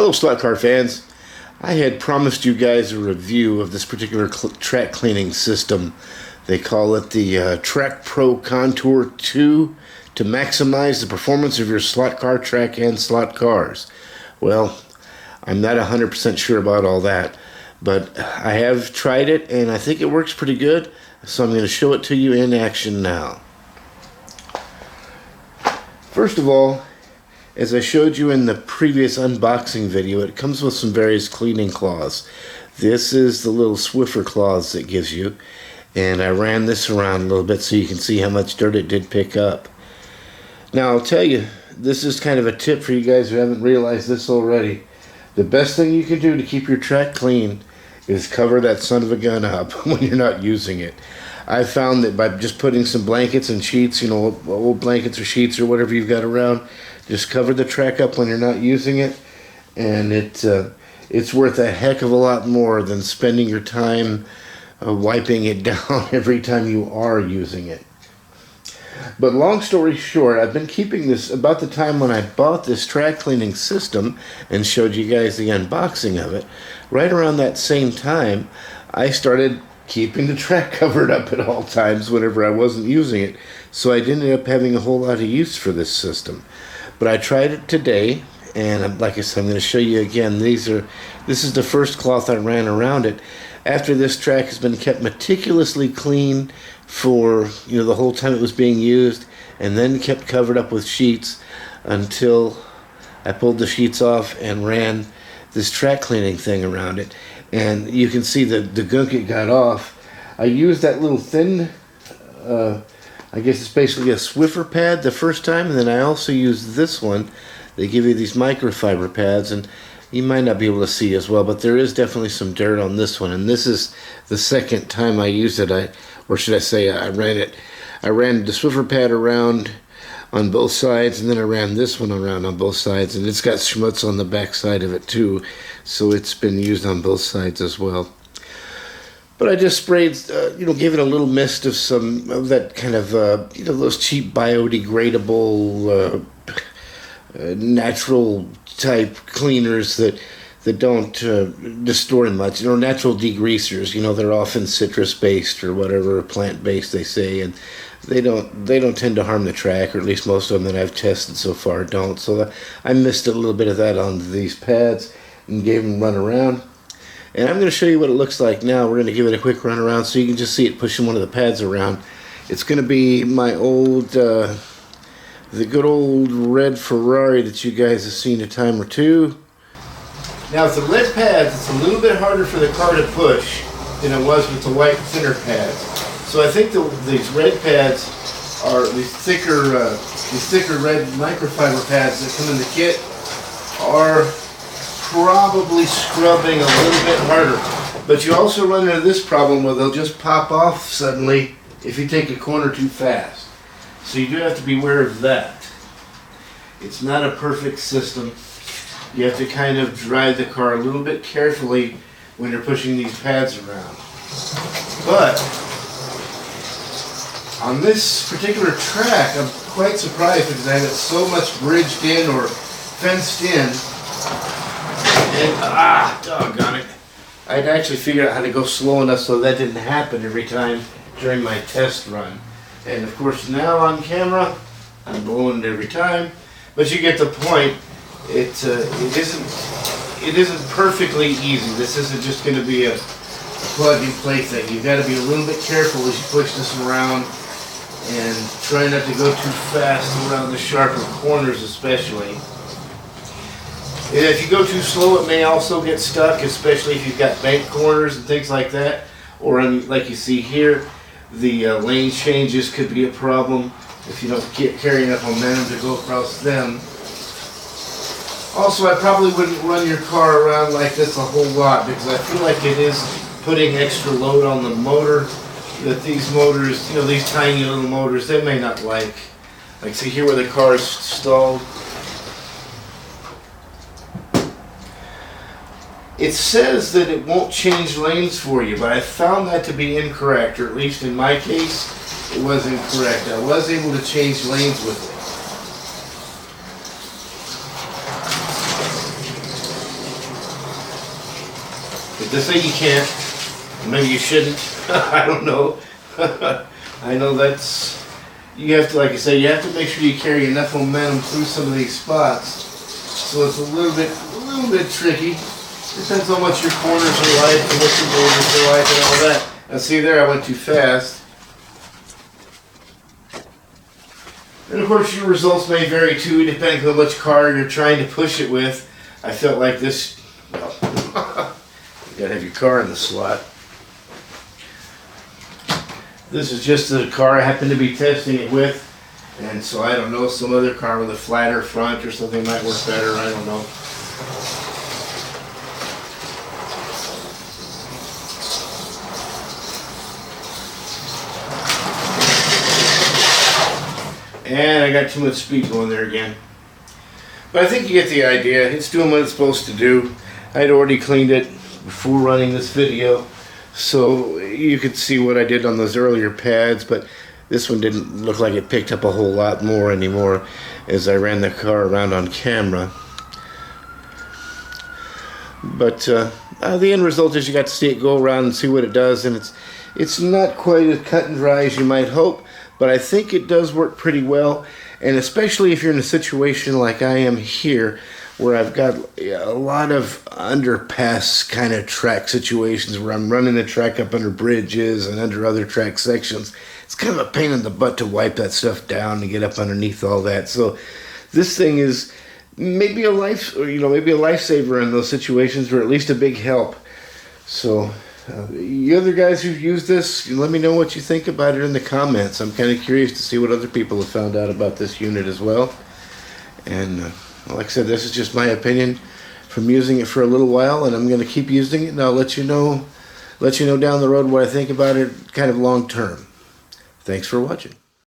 Hello slot car fans. I had promised you guys a review of this particular track cleaning system. They call it the TrackPro Contour 2 to maximize the performance of your slot car track and slot cars. Well, I'm not 100% sure about all that, but I have tried it and I think it works pretty good, so I'm going to show it to you in action now. First of all, as I showed you in the previous unboxing video, it comes with some various cleaning cloths. This is the little Swiffer cloths it gives you, and I ran this around a little bit so you can see how much dirt it did pick up. Now I'll tell you, this is kind of a tip for you guys who haven't realized this already. The best thing you can do to keep your track clean is cover that son of a gun up when you're not using it. I found that by just putting some blankets and sheets, old blankets or sheets or whatever you've got around, just cover the track up when you're not using it, and it's worth a heck of a lot more than spending your time wiping it down every time you are using it. But long story short, I've been keeping this about the time when I bought this track cleaning system and showed you guys the unboxing of it. Right around that same time, I started keeping the track covered up at all times whenever I wasn't using it, so I didn't end up having a whole lot of use for this system. But I tried it today, and like I said, I'm going to show you again. This is the first cloth I ran around it. After this track has been kept meticulously clean for the whole time it was being used, and then kept covered up with sheets until I pulled the sheets off and ran this track cleaning thing around it. And you can see the gunk it got off. I used that little thin, I guess it's basically a Swiffer pad the first time, and then I also used this one. They give you these microfiber pads, and you might not be able to see as well, but there is definitely some dirt on this one, and this is the second time I used it. I ran it. I ran the Swiffer pad around on both sides, and then I ran this one around on both sides, and it's got schmutz on the back side of it too, so it's been used on both sides as well. But I just sprayed, gave it a little mist of some of that kind of, those cheap biodegradable, natural type cleaners that don't destroy much. Natural degreasers. They're often citrus based or whatever, plant based they say, and they don't tend to harm the track, or at least most of them that I've tested so far don't. So I missed a little bit of that on these pads and gave them a run around. And I'm going to show you what it looks like now. We're going to give it a quick run around so you can just see it pushing one of the pads around. It's going to be my old, the good old red Ferrari that you guys have seen a time or two. Now with the red pads, it's a little bit harder for the car to push than it was with the white thinner pads. So I think these red pads are these thicker red microfiber pads that come in the kit are probably scrubbing a little bit harder. But you also run into this problem where they'll just pop off suddenly if you take a corner too fast. So you do have to be aware of that. It's not a perfect system. You have to kind of drive the car a little bit carefully when you're pushing these pads around. But on this particular track, I'm quite surprised because I have it so much bridged in or fenced in. And doggone it, I'd actually figured out how to go slow enough so that didn't happen every time during my test run. And of course now on camera, I'm blowing it every time. But you get the point. It isn't perfectly easy. This isn't just going to be a plug and play thing. You've got to be a little bit careful as you push this around and try not to go too fast around the sharper corners especially. And if you go too slow, it may also get stuck, especially if you've got bank corners and things like that. Or like you see here, the lane changes could be a problem if you don't carry enough momentum to go across them. Also, I probably wouldn't run your car around like this a whole lot because I feel like it is putting extra load on the motor that these motors, these tiny little motors, they may not like. Like see here where the car is stalled. It says that it won't change lanes for you, but I found that to be incorrect, or at least in my case, it was incorrect. I was able to change lanes with it. But this way you can't. Maybe you shouldn't. I don't know. I know that's, you have to, like I say, you have to make sure you carry enough momentum through some of these spots. So it's a little bit tricky. Depends on what your corners are like and what your borders are like and all that. Now see there, I went too fast. And of course your results may vary too, depending on which car you're trying to push it with. I felt like this, well, you gotta have your car in the slot. This is just the car I happen to be testing it with. And so I don't know, some other car with a flatter front or something might work better, I don't know. And I got too much speed going there again. But I think you get the idea. It's doing what it's supposed to do. I'd already cleaned it before running this video, so you could see what I did on those earlier pads, but this one didn't look like it picked up a whole lot more anymore as I ran the car around on camera. But the end result is you got to see it go around and see what it does, and it's not quite as cut and dry as you might hope, but I think it does work pretty well, and especially if you're in a situation like I am here, where I've got a lot of underpass kind of track situations where I'm running the track up under bridges and under other track sections. It's kind of a pain in the butt to wipe that stuff down and get up underneath all that. So this thing is maybe a maybe a lifesaver in those situations, or at least a big help. So you other guys who've used this, let me know what you think about it in the comments. I'm kind of curious to see what other people have found out about this unit as well. And like I said, this is just my opinion from using it for a little while, and I'm going to keep using it, and I'll let you know down the road what I think about it kind of long term. Thanks for watching.